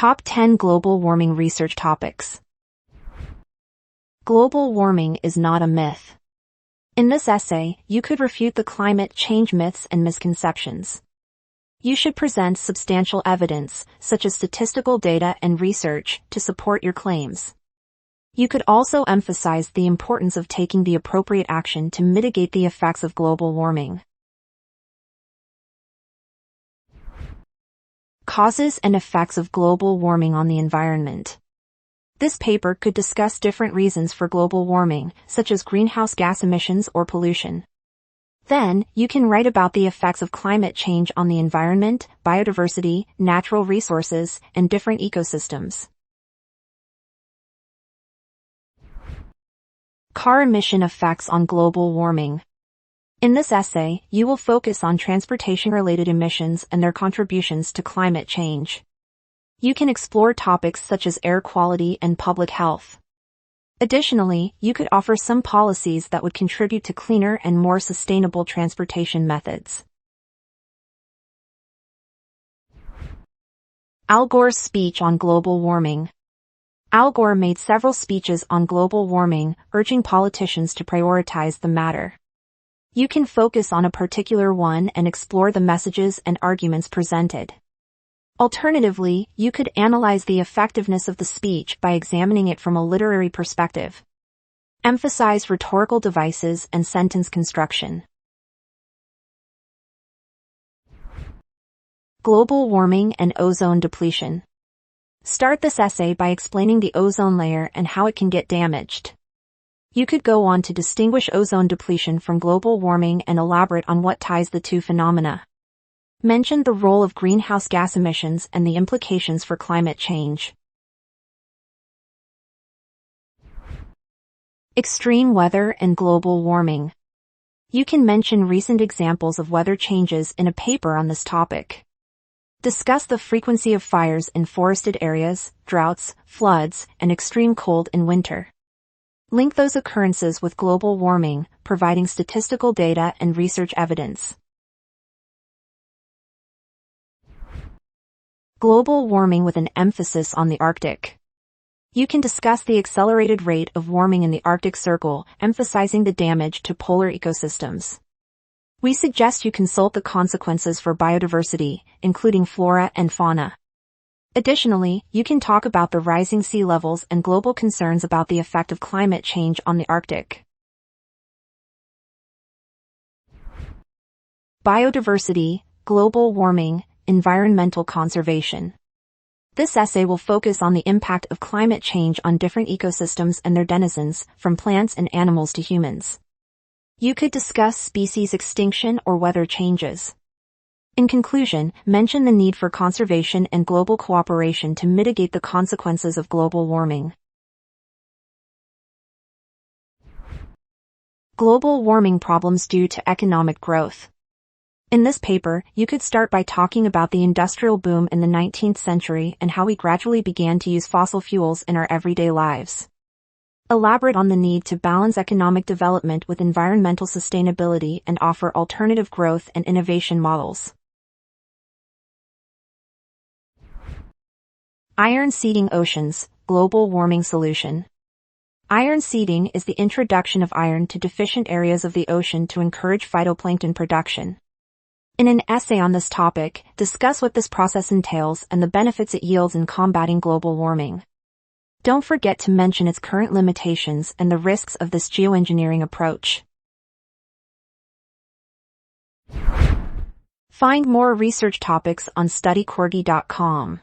Top 10 Global Warming Research Topics. Global warming is not a myth. In this essay, you could refute the climate change myths and misconceptions. You should present substantial evidence, such as statistical data and research, to support your claims. You could also emphasize the importance of taking the appropriate action to mitigate the effects of global warming. Causes and effects of global warming on the environment. This paper could discuss different reasons for global warming, such as greenhouse gas emissions or pollution. Then, you can write about the effects of climate change on the environment, biodiversity, natural resources, and different ecosystems. Car emission effects on global warming. In this essay, you will focus on transportation-related emissions and their contributions to climate change. You can explore topics such as air quality and public health. Additionally, you could offer some policies that would contribute to cleaner and more sustainable transportation methods. Al Gore's speech on global warming. Al Gore made several speeches on global warming, urging politicians to prioritize the matter. You can focus on a particular one and explore the messages and arguments presented. Alternatively, you could analyze the effectiveness of the speech by examining it from a literary perspective. Emphasize rhetorical devices and sentence construction. Global warming and ozone depletion. Start this essay by explaining the ozone layer and how it can get damaged. You could go on to distinguish ozone depletion from global warming and elaborate on what ties the two phenomena. Mention the role of greenhouse gas emissions and the implications for climate change. Extreme weather and global warming. You can mention recent examples of weather changes in a paper on this topic. Discuss the frequency of fires in forested areas, droughts, floods, and extreme cold in winter. Link those occurrences with global warming, providing statistical data and research evidence. Global warming with an emphasis on the Arctic. You can discuss the accelerated rate of warming in the Arctic Circle, emphasizing the damage to polar ecosystems. We suggest you consult the consequences for biodiversity, including flora and fauna. Additionally, you can talk about the rising sea levels and global concerns about the effect of climate change on the Arctic. Biodiversity, global warming, environmental conservation. This essay will focus on the impact of climate change on different ecosystems and their denizens, from plants and animals to humans. You could discuss species extinction or weather changes. In conclusion, mention the need for conservation and global cooperation to mitigate the consequences of global warming. Global warming problems due to economic growth. In this paper, you could start by talking about the industrial boom in the 19th century and how we gradually began to use fossil fuels in our everyday lives. Elaborate on the need to balance economic development with environmental sustainability and offer alternative growth and innovation models. Iron seeding oceans, global warming solution. Iron seeding is the introduction of iron to deficient areas of the ocean to encourage phytoplankton production. In an essay on this topic, discuss what this process entails and the benefits it yields in combating global warming. Don't forget to mention its current limitations and the risks of this geoengineering approach. Find more research topics on studycorgi.com.